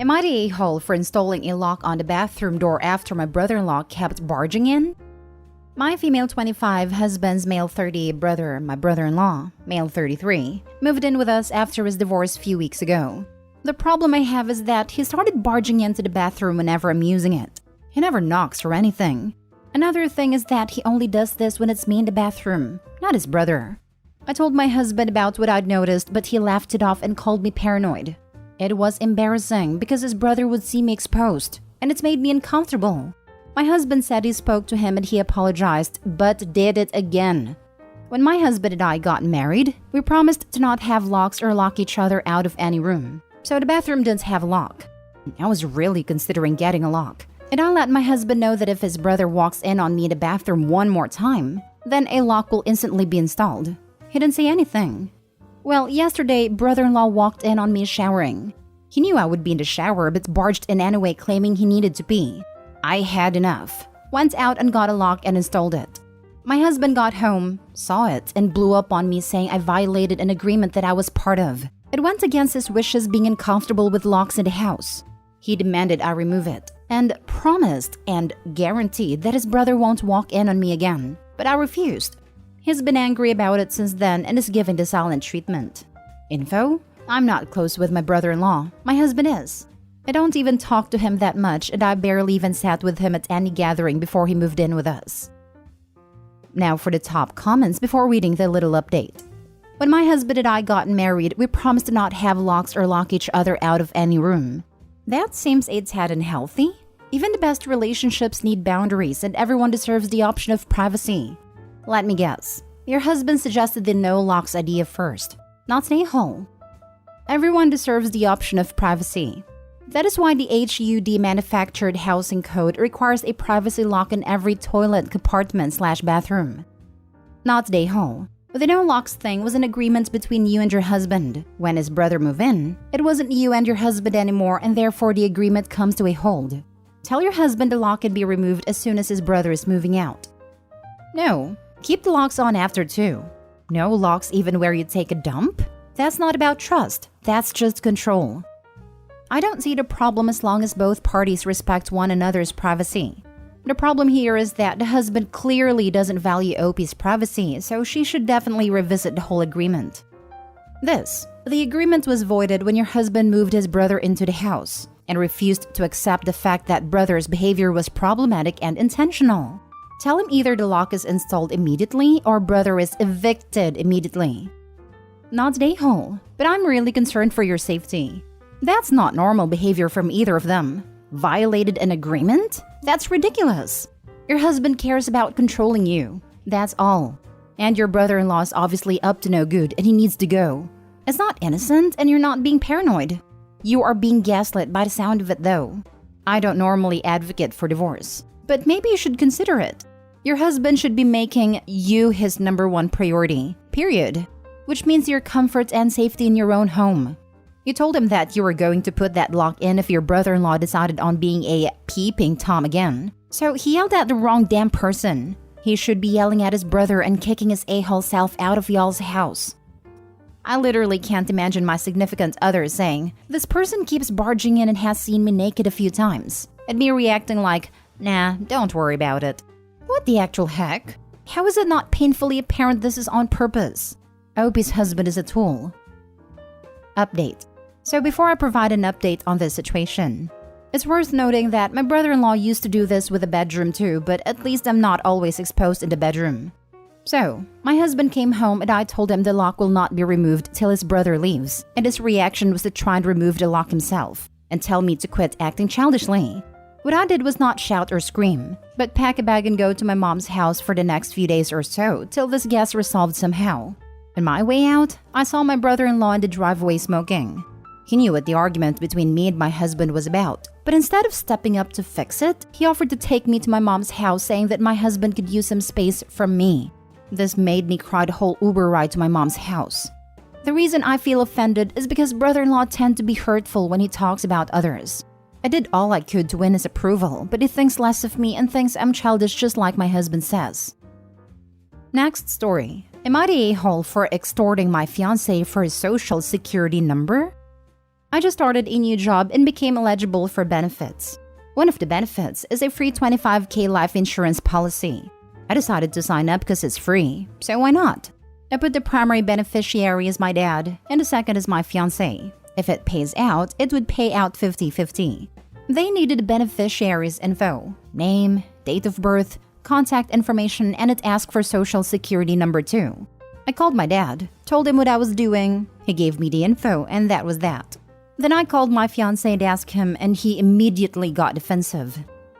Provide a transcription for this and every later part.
Am I the a-hole for installing a lock on the bathroom door after my brother-in-law kept barging in? My female 25, husband's male 30 brother, my brother-in-law, male 33, moved in with us after his divorce a few weeks ago. The problem I have is that he started barging into the bathroom whenever I'm using it. He never knocks or anything. Another thing is that he only does this when it's me in the bathroom, not his brother. I told my husband about what I'd noticed, but he laughed it off and called me paranoid. It was embarrassing because his brother would see me exposed, and it's made me uncomfortable. My husband said he spoke to him and he apologized, but did it again. When my husband and I got married, we promised to not have locks or lock each other out of any room. So the bathroom didn't have a lock. I was really considering getting a lock. And I let my husband know that if his brother walks in on me in the bathroom one more time, then a lock will instantly be installed. He didn't say anything. Well, yesterday, brother-in-law walked in on me showering. He knew I would be in the shower but barged in anyway, claiming he needed to pee. I had enough. Went out and got a lock and installed it. My husband got home, saw it, and blew up on me saying I violated an agreement that I was part of. It went against his wishes being uncomfortable with locks in the house. He demanded I remove it and promised and guaranteed that his brother won't walk in on me again. But I refused. He's been angry about it since then and is giving the silent treatment. Info? I'm not close with my brother-in-law. My husband is. I don't even talk to him that much, and I barely even sat with him at any gathering before he moved in with us. Now for the top comments before reading the little update. When my husband and I got married, we promised to not have locks or lock each other out of any room. That seems a tad unhealthy. Even the best relationships need boundaries, and everyone deserves the option of privacy. Let me guess. Your husband suggested the no locks idea first, not an a-hole. Everyone deserves the option of privacy. That is why the HUD manufactured housing code requires a privacy lock in every toilet compartment/bathroom. Not the a-hole. The no locks thing was an agreement between you and your husband. When his brother moved in, it wasn't you and your husband anymore, and therefore the agreement comes to a hold. Tell your husband the lock can be removed as soon as his brother is moving out. No, keep the locks on after too. No locks even where you take a dump? That's not about trust, that's just control. I don't see the problem as long as both parties respect one another's privacy. The problem here is that the husband clearly doesn't value OP's privacy, so she should definitely revisit the whole agreement. The agreement was voided when your husband moved his brother into the house and refused to accept the fact that brother's behavior was problematic and intentional. Tell him either the lock is installed immediately or brother is evicted immediately. Not the a-hole, but I'm really concerned for your safety. That's not normal behavior from either of them. Violated an agreement? That's ridiculous. Your husband cares about controlling you. That's all. And your brother-in-law is obviously up to no good and he needs to go. It's not innocent and you're not being paranoid. You are being gaslit by the sound of it though. I don't normally advocate for divorce, but maybe you should consider it. Your husband should be making you his #1 priority, period. Which means your comfort and safety in your own home. You told him that you were going to put that lock in if your brother-in-law decided on being a peeping Tom again. So he yelled at the wrong damn person. He should be yelling at his brother and kicking his a-hole self out of y'all's house. I literally can't imagine my significant other saying, "This person keeps barging in and has seen me naked a few times," and me reacting like, "Nah, don't worry about it." What the actual heck? How is it not painfully apparent this is on purpose? OP's husband is a tool. Update. So before I provide an update on this situation, it's worth noting that my brother-in-law used to do this with the bedroom too, but at least I'm not always exposed in the bedroom. So, my husband came home and I told him the lock will not be removed till his brother leaves, and his reaction was to try and remove the lock himself and tell me to quit acting childishly. What I did was not shout or scream, but pack a bag and go to my mom's house for the next few days or so till this gets resolved somehow. On my way out, I saw my brother-in-law in the driveway smoking. He knew what the argument between me and my husband was about, but instead of stepping up to fix it, he offered to take me to my mom's house saying that my husband could use some space from me. This made me cry the whole Uber ride to my mom's house. The reason I feel offended is because brother-in-law tend to be hurtful when he talks about others. I did all I could to win his approval, but he thinks less of me and thinks I'm childish just like my husband says. Next story. Am I the a-hole for extorting my fiancé for his social security number? I just started a new job and became eligible for benefits. One of the benefits is a free 25K life insurance policy. I decided to sign up because it's free, so why not? I put the primary beneficiary as my dad, and the second is my fiancé. If it pays out, it would pay out 50-50. They needed the beneficiary's info, name, date of birth, contact information, and it asked for social security number too. I called my dad, told him what I was doing, he gave me the info, and that was that. Then I called my fiancé to ask him, and he immediately got defensive.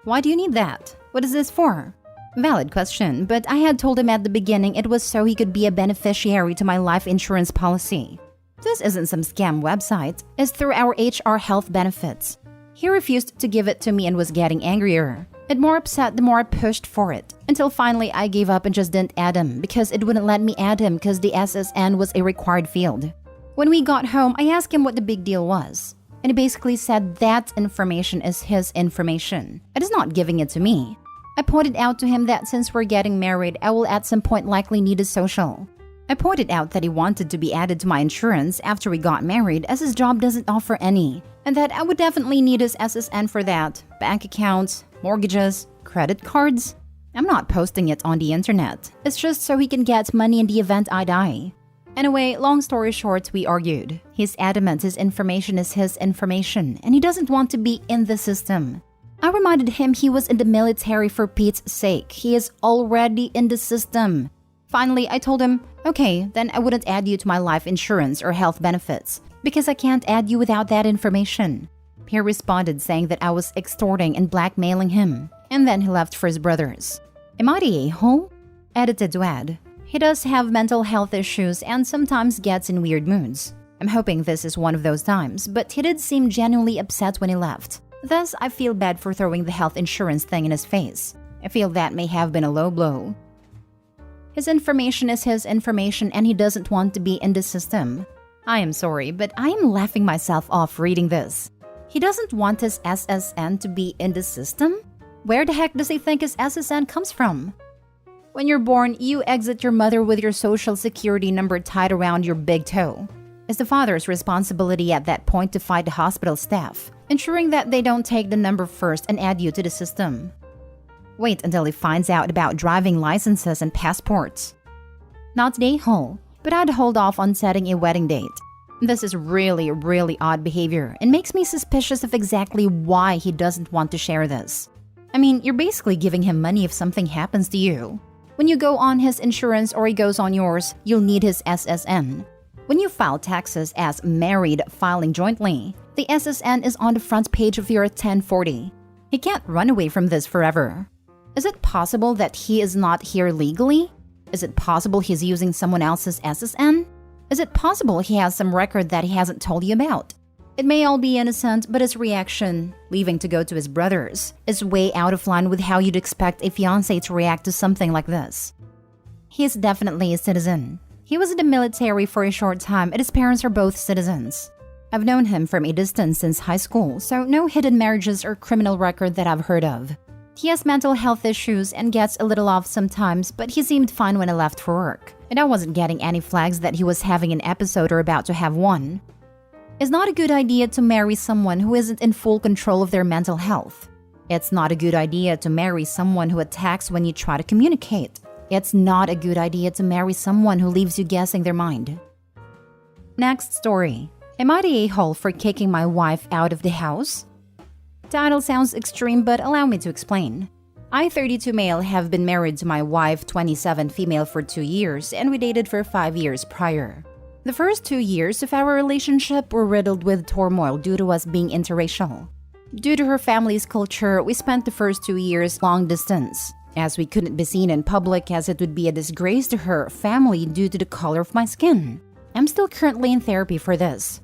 Why do you need that? What is this for? Valid question, but I had told him at the beginning it was so he could be a beneficiary to my life insurance policy. This isn't some scam website, it's through our HR health benefits. He refused to give it to me and was getting angrier. It more upset the more I pushed for it, until finally I gave up and just didn't add him because it wouldn't let me add him because the SSN was a required field. When we got home, I asked him what the big deal was, and he basically said that information is his information. It is not giving it to me. I pointed out to him that since we're getting married, I will at some point likely need a social. I pointed out that he wanted to be added to my insurance after we got married as his job doesn't offer any, and that I would definitely need his SSN for that, bank accounts, mortgages, credit cards. I'm not posting it on the internet. It's just so he can get money in the event I die. Anyway, long story short, we argued. He's adamant his information is his information, and he doesn't want to be in the system. I reminded him he was in the military for Pete's sake. He is already in the system. Finally, I told him, okay, then I wouldn't add you to my life insurance or health benefits because I can't add you without that information. He responded saying that I was extorting and blackmailing him, and then he left for his brothers. Am I the a-hole? Edited to add, he does have mental health issues and sometimes gets in weird moods. I'm hoping this is one of those times, but he did seem genuinely upset when he left. Thus, I feel bad for throwing the health insurance thing in his face. I feel that may have been a low blow. His information is his information and he doesn't want to be in the system. I am sorry, but I am laughing myself off reading this. He doesn't want his SSN to be in the system? Where the heck does he think his SSN comes from? When you're born, you exit your mother with your social security number tied around your big toe. It's the father's responsibility at that point to fight the hospital staff, ensuring that they don't take the number first and add you to the system. Wait until he finds out about driving licenses and passports. Not the a-hole, but I'd hold off on setting a wedding date. This is really odd behavior and makes me suspicious of exactly why he doesn't want to share this. I mean, you're basically giving him money if something happens to you. When you go on his insurance or he goes on yours, you'll need his SSN. When you file taxes as married filing jointly, the SSN is on the front page of your 1040. He can't run away from this forever. Is it possible that he is not here legally? Is it possible he's using someone else's SSN? Is it possible he has some record that he hasn't told you about? It may all be innocent, but his reaction, leaving to go to his brothers, is way out of line with how you'd expect a fiancé to react to something like this. He is definitely a citizen. He was in the military for a short time and his parents are both citizens. I've known him from a distance since high school, so no hidden marriages or criminal record that I've heard of. He has mental health issues and gets a little off sometimes, but he seemed fine when I left for work, and I wasn't getting any flags that he was having an episode or about to have one. It's not a good idea to marry someone who isn't in full control of their mental health. It's not a good idea to marry someone who attacks when you try to communicate. It's not a good idea to marry someone who leaves you guessing their mind. Next story. Am I the a-hole for kicking my wife out of the house? Title sounds extreme, but allow me to explain. I, 32 male, have been married to my wife, 27 female, for 2 years, and we dated for 5 years prior. The first 2 years of our relationship were riddled with turmoil due to us being interracial. Due to her family's culture, we spent the first 2 years long distance, as we couldn't be seen in public as it would be a disgrace to her family due to the color of my skin. I'm still currently in therapy for this.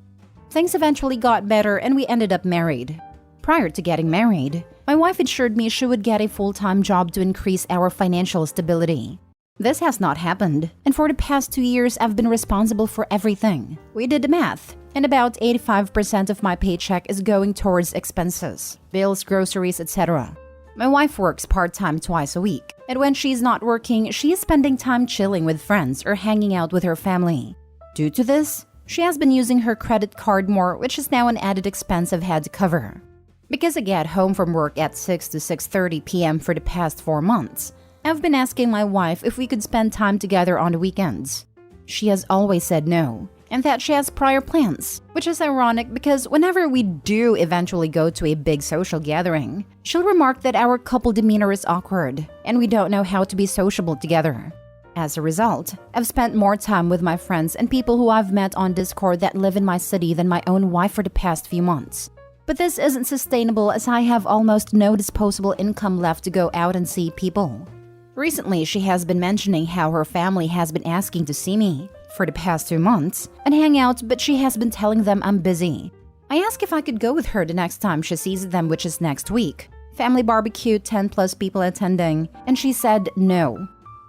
Things eventually got better and we ended up married. Prior to getting married, my wife assured me she would get a full-time job to increase our financial stability. This has not happened, and for the past 2 years I've been responsible for everything. We did the math, and about 85% of my paycheck is going towards expenses, bills, groceries, etc. My wife works part-time twice a week, and when she's not working, she is spending time chilling with friends or hanging out with her family. Due to this, She has been using her credit card more, which is now an added expense I've had to cover. Because I get home from work at 6 to 6:30 p.m. for the past 4 months, I've been asking my wife if we could spend time together on the weekends. She has always said no, and that she has prior plans, which is ironic because whenever we do eventually go to a big social gathering, she'll remark that our couple demeanor is awkward and we don't know how to be sociable together. As a result, I've spent more time with my friends and people who I've met on Discord that live in my city than my own wife for the past few months. But this isn't sustainable as I have almost no disposable income left to go out and see people. Recently, she has been mentioning how her family has been asking to see me for the past 2 months and hang out, but she has been telling them I'm busy. I asked if I could go with her the next time she sees them, which is next week. Family barbecue, 10 plus people attending, and she said no.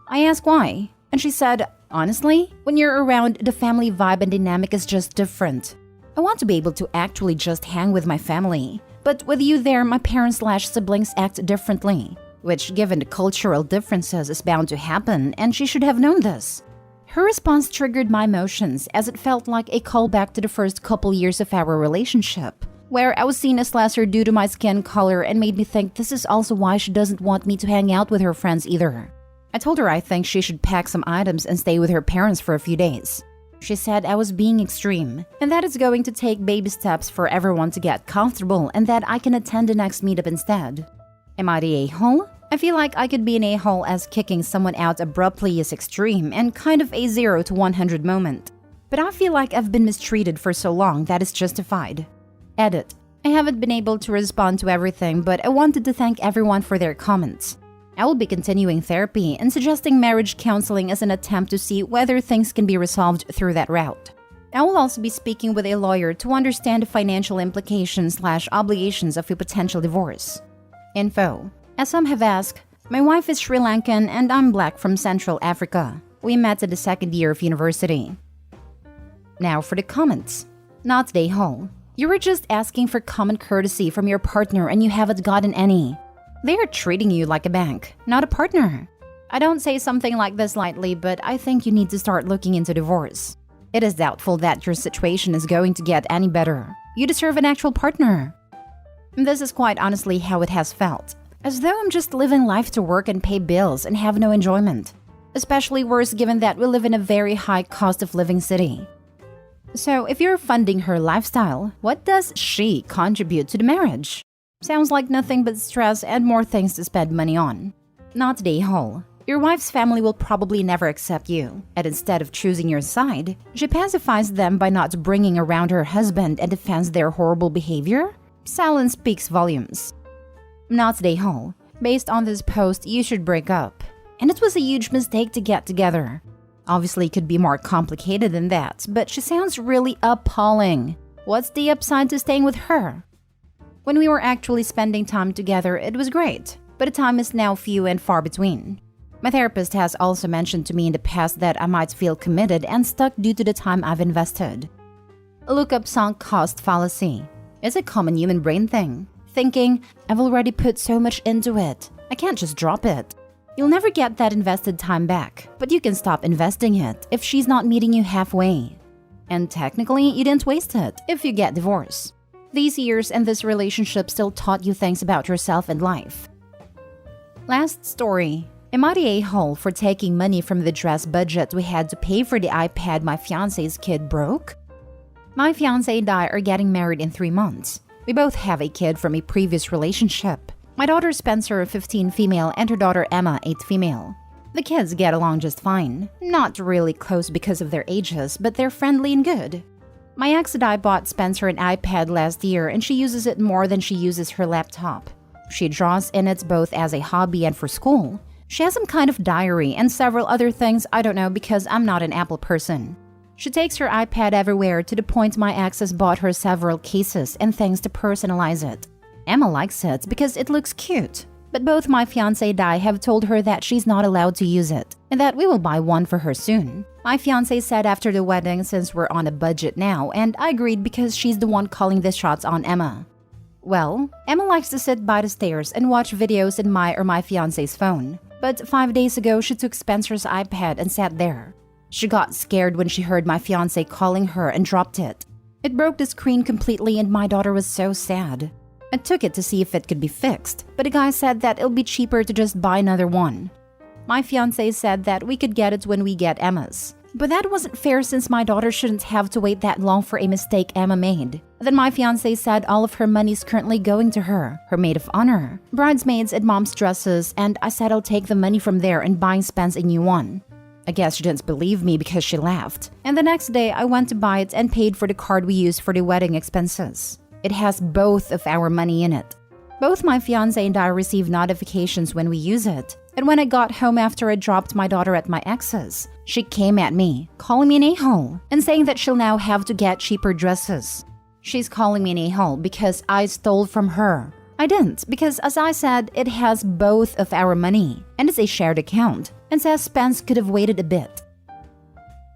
I asked why, and she said, honestly, when you're around, the family vibe and dynamic is just different. I want to be able to actually just hang with my family, but with you there, my parents/siblings act differently, which given the cultural differences is bound to happen, and she should have known this. Her response triggered my emotions as it felt like a callback to the first couple years of our relationship, where I was seen as lesser due to my skin color and made me think this is also why she doesn't want me to hang out with her friends either. I told her I think she should pack some items and stay with her parents for a few days. She said I was being extreme, and that it's going to take baby steps for everyone to get comfortable and that I can attend the next meetup instead. Am I the a-hole? I feel like I could be an a-hole as kicking someone out abruptly is extreme and kind of a 0 to 100 moment. But I feel like I've been mistreated for so long that it's justified. Edit. I haven't been able to respond to everything, but I wanted to thank everyone for their comments. I will be continuing therapy and suggesting marriage counseling as an attempt to see whether things can be resolved through that route. I will also be speaking with a lawyer to understand the financial implications/obligations of a potential divorce. Info. As some have asked, my wife is Sri Lankan and I'm Black from Central Africa. We met at the second year of university. Now for the comments. Not the whole. You were just asking for common courtesy from your partner and you haven't gotten any. They are treating you like a bank, not a partner. I don't say something like this lightly, but I think you need to start looking into divorce. It is doubtful that your situation is going to get any better. You deserve an actual partner. This is quite honestly how it has felt. As though I'm just living life to work and pay bills and have no enjoyment. Especially worse given that we live in a very high cost of living city. So if you're funding her lifestyle, what does she contribute to the marriage? Sounds like nothing but stress and more things to spend money on. Not the whole. Your wife's family will probably never accept you, and instead of choosing your side, she pacifies them by not bringing around her husband and defends their horrible behavior? Silence speaks volumes. Not the whole. Based on this post, you should break up. And it was a huge mistake to get together. Obviously, it could be more complicated than that, but she sounds really appalling. What's the upside to staying with her? When we were actually spending time together, it was great, but the time is now few and far between. My therapist has also mentioned to me in the past that I might feel committed and stuck due to the time I've invested. Look up sunk cost fallacy. It's a common human brain thing. Thinking, I've already put so much into it, I can't just drop it. You'll never get that invested time back, but you can stop investing it if she's not meeting you halfway. And technically, you didn't waste it if you get divorced. These years and this relationship still taught you things about yourself and life. Last story. Am I the a-hole for taking money from the dress budget we had to pay for the iPad my fiancé's kid broke? My fiancé and I are getting married in 3 months. We both have a kid from a previous relationship. My daughter Spencer, 15 female, and her daughter Emma, 8 female. The kids get along just fine. Not really close because of their ages, but they're friendly and good. My ex and I bought Spencer an iPad last year and she uses it more than she uses her laptop. She draws in it both as a hobby and for school. She has some kind of diary and several other things I don't know because I'm not an Apple person. She takes her iPad everywhere to the point my ex has bought her several cases and things to personalize it. Emma likes it because it looks cute. But both my fiancé and I have told her that she's not allowed to use it, and that we will buy one for her soon. My fiancé said after the wedding since we're on a budget now, and I agreed because she's the one calling the shots on Emma. Well, Emma likes to sit by the stairs and watch videos in my fiancé's phone. But 5 days ago, she took Spencer's iPad and sat there. She got scared when she heard my fiancé calling her and dropped it. It broke the screen completely and my daughter was so sad. I took it to see if it could be fixed, but the guy said that it'll be cheaper to just buy another one. My fiancé said that we could get it when we get Emma's. But that wasn't fair since my daughter shouldn't have to wait that long for a mistake Emma made. Then my fiancé said all of her money's currently going to her maid of honor, bridesmaids and mom's dresses, and I said I'll take the money from there and buy Spence a new one. I guess she didn't believe me because she laughed. And the next day I went to buy it and paid for the card we used for the wedding expenses. It has both of our money in it. Both my fiancé and I receive notifications when we use it. And when I got home after I dropped my daughter at my ex's, she came at me, calling me an a-hole, and saying that she'll now have to get cheaper dresses. She's calling me an a-hole because I stole from her. I didn't, because as I said, it has both of our money, and it's a shared account, and says Spence could have waited a bit.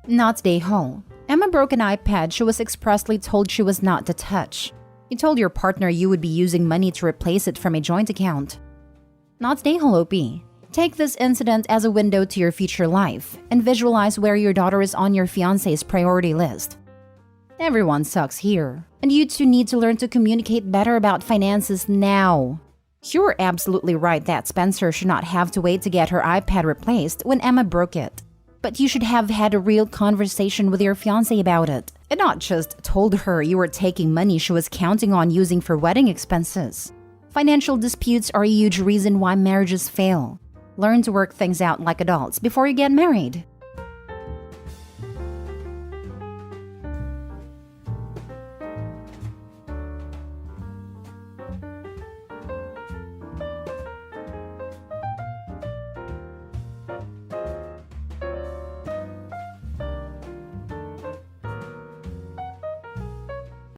Not the a-hole. Emma broke an iPad she was expressly told she was not to touch. You told your partner you would be using money to replace it from a joint account. Not the a-hole, OP. Take this incident as a window to your future life and visualize where your daughter is on your fiancé's priority list. Everyone sucks here, and you two need to learn to communicate better about finances now. You're absolutely right that Spencer should not have to wait to get her iPad replaced when Emma broke it. But you should have had a real conversation with your fiancé about it, and not just told her you were taking money she was counting on using for wedding expenses. Financial disputes are a huge reason why marriages fail. Learn to work things out like adults before you get married.